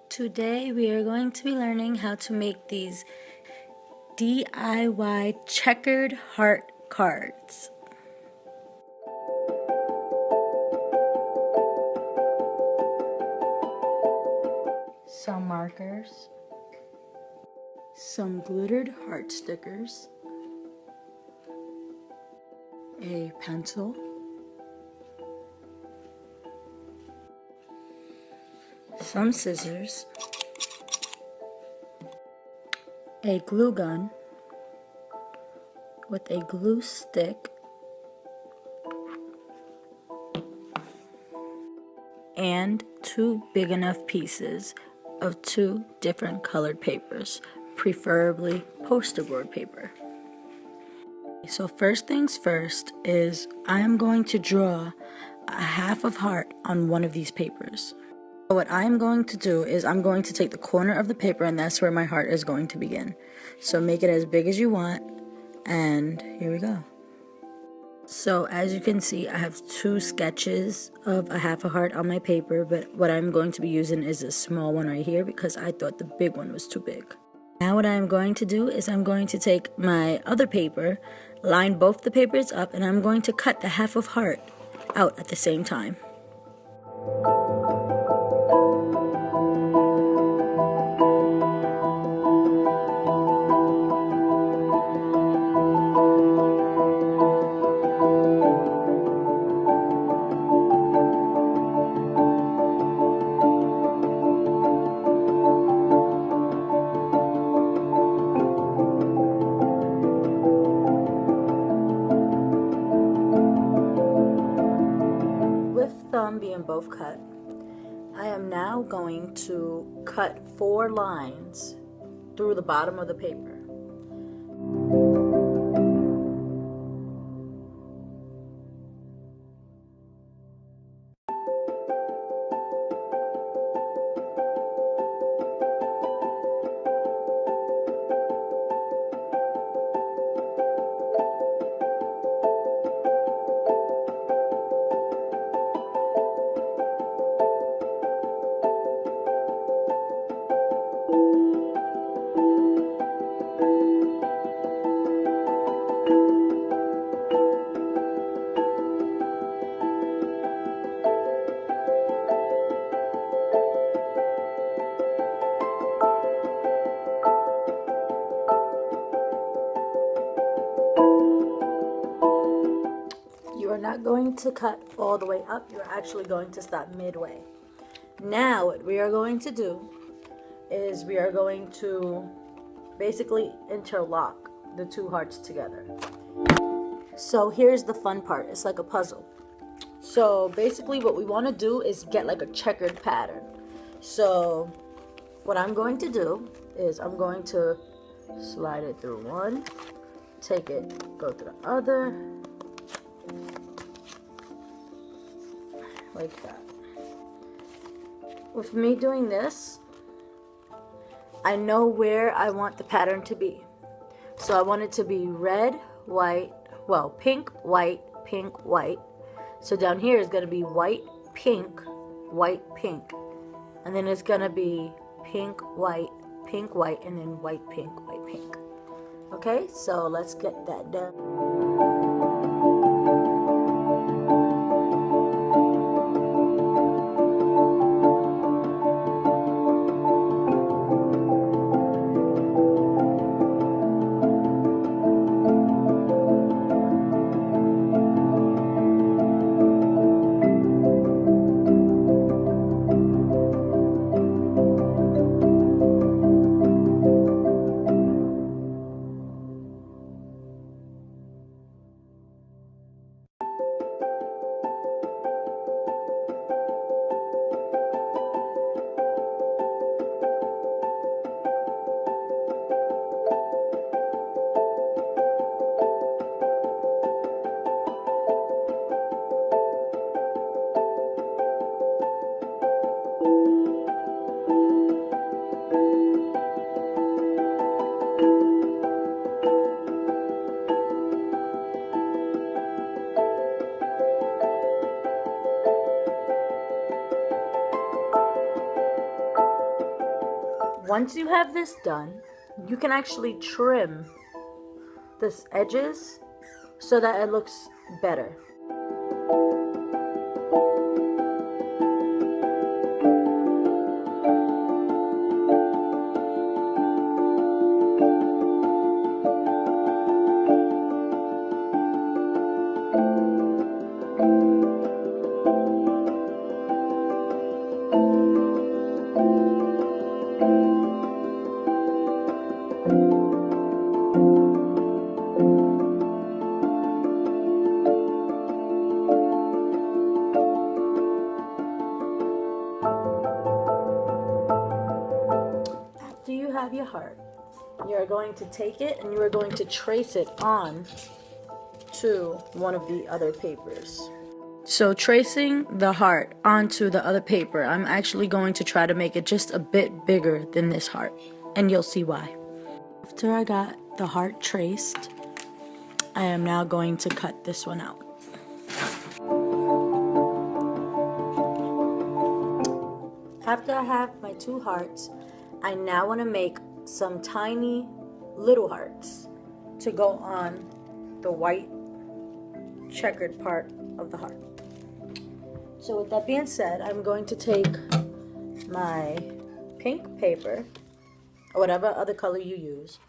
Today we are going to be learning how to make these DIY checkered heart cards. Some markers, some glittered heart stickers, a pencil, some scissors, a glue gun with a glue stick, and two big enough pieces of two different colored papers, preferably poster board paper. So first things first is I am going to draw a half of heart on one of these papers. What I'm going to do is I'm going to take the corner of the paper, and that's where my heart is going to begin. So make it as big as you want, and here we go. So as you can see, I have two sketches of a half a heart on my paper, but what I'm going to be using is a small one right here because I thought the big one was too big. Now what I'm going to do is I'm going to take my other paper, line both the papers up, and I'm going to cut the half of heart out at the same time. Thumb being both cut, I am now going to cut 4 lines through the bottom of the paper. You are not going to cut all the way up, you're actually going to stop midway. Now what we are going to do is we are going to basically interlock the two hearts together. So here's the fun part, it's like a puzzle. So basically what we want to do is get like a checkered pattern. So what I'm going to do is I'm going to slide it through one, take it, go through the other, like that. With me doing this, I know where I want the pattern to be. So I want it to be red, white, well, pink, white, pink, white. So down here is going to be white, pink, pink. And then it's going to be pink, white, and then white, pink, pink. Okay, so let's get that done. Once you have this done, you can actually trim this edges so that it looks better. After you have your heart, you are going to take it and you are going to trace it on to one of the other papers. So tracing the heart onto the other paper, I'm actually going to try to make it just a bit bigger than this heart, and you'll see why. After I got the heart traced, I am now going to cut this one out. After I have my two hearts, I now want to make some tiny little hearts to go on the white checkered part of the heart. So with that being said, I'm going to take my pink paper, or whatever other color you use,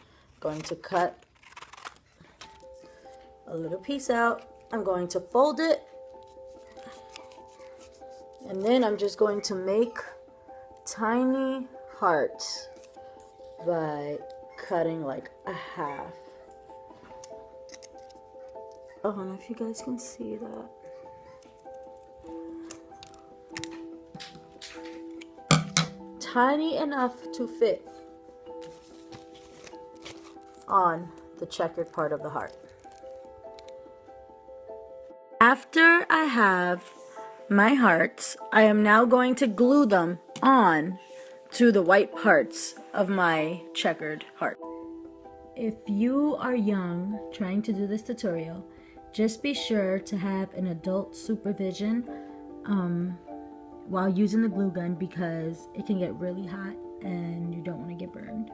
going to cut a little piece out. I'm going to fold it, and then I'm just going to make tiny hearts by cutting like a half. Oh, I don't know if you guys can see that. Tiny enough to fit on the checkered part of the heart. After I have my hearts, I am now going to glue them on to the white parts of my checkered heart. If you are young trying to do this tutorial, just be sure to have an adult supervision while using the glue gun, because it can get really hot and you don't want to get burned.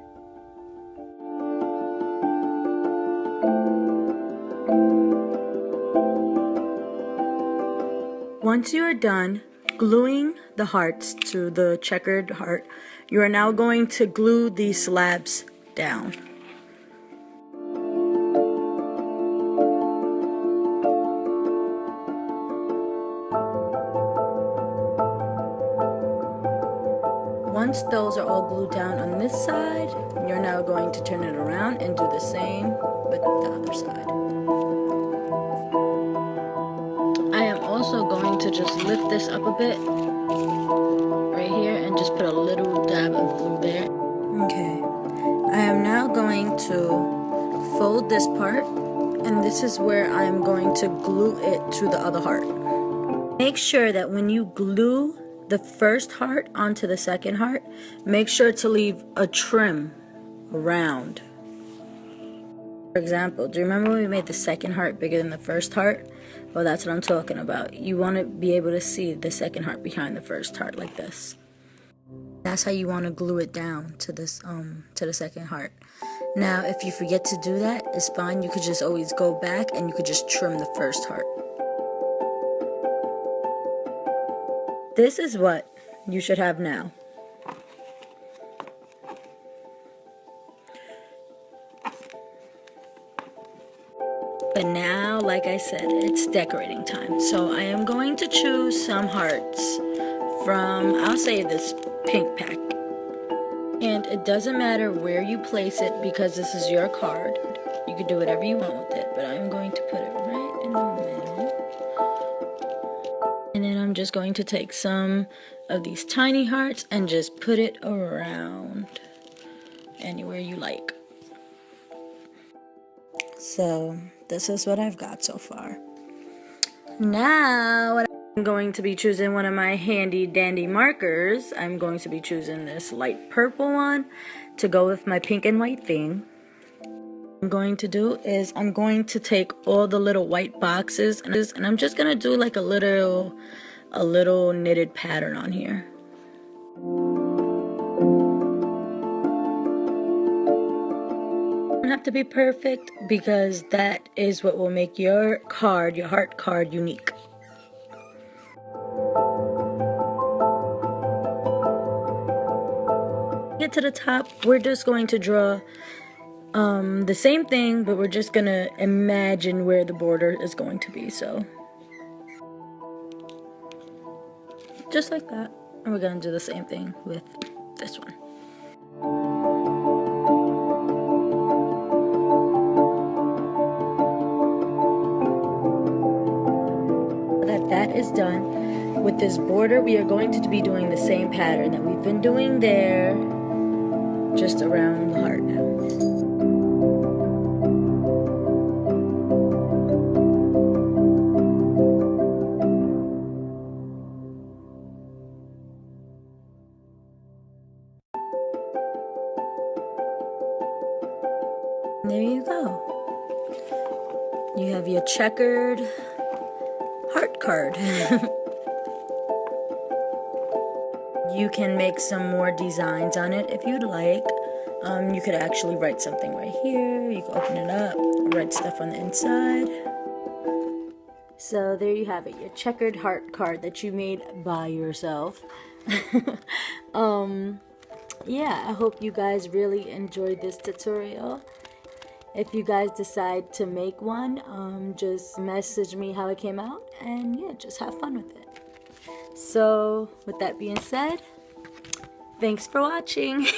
Once you are done gluing the hearts to the checkered heart, you are now going to glue these slabs down. Once those are all glued down on this side, you're now going to turn it around and do the same with the other side. I am also going to just lift this up a bit right here and just put a little dab of glue there. Okay, I am now going to fold this part, and this is where I'm going to glue it to the other heart. Make sure that when you glue the first heart onto the second heart, make sure to leave a trim around. For example, do you remember when we made the second heart bigger than the first heart? Well, that's what I'm talking about. You want to be able to see the second heart behind the first heart like this. That's how you want to glue it down to this to the second heart. Now, if you forget to do that, it's fine. You could just always go back and you could just trim the first heart. This is what you should have now. But now, like I said, it's decorating time. So I am going to choose some hearts from, I'll say, this pink pack. And it doesn't matter where you place it because this is your card. You can do whatever you want with it, but I'm going to put it right in the middle. And then I'm just going to take some of these tiny hearts and just put it around anywhere you like. So this is what I've got so far. Now I'm going to be choosing one of my handy dandy markers. I'm going to be choosing this light purple one to go with my pink and white thing. What I'm going to do is I'm going to take all the little white boxes and I'm just going to do like a little knitted pattern on here. have to be perfect because that is what will make your card, your heart card, unique. Get to the top, we're just going to draw the same thing, but we're just gonna imagine where the border is going to be. So just like that, and we're gonna do the same thing with this one. That is done. With this border, we are going to be doing the same pattern that we've been doing there, just around the heart now. There you go. You have your checkered heart card. You can make some more designs on it if you'd like. You could actually write something right here. You can open it up, write stuff on the inside. So there you have it, your checkered heart card that you made by yourself. Yeah, I hope you guys really enjoyed this tutorial. If you guys decide to make one, just message me how it came out, and yeah, just have fun with it. So, with that being said, thanks for watching.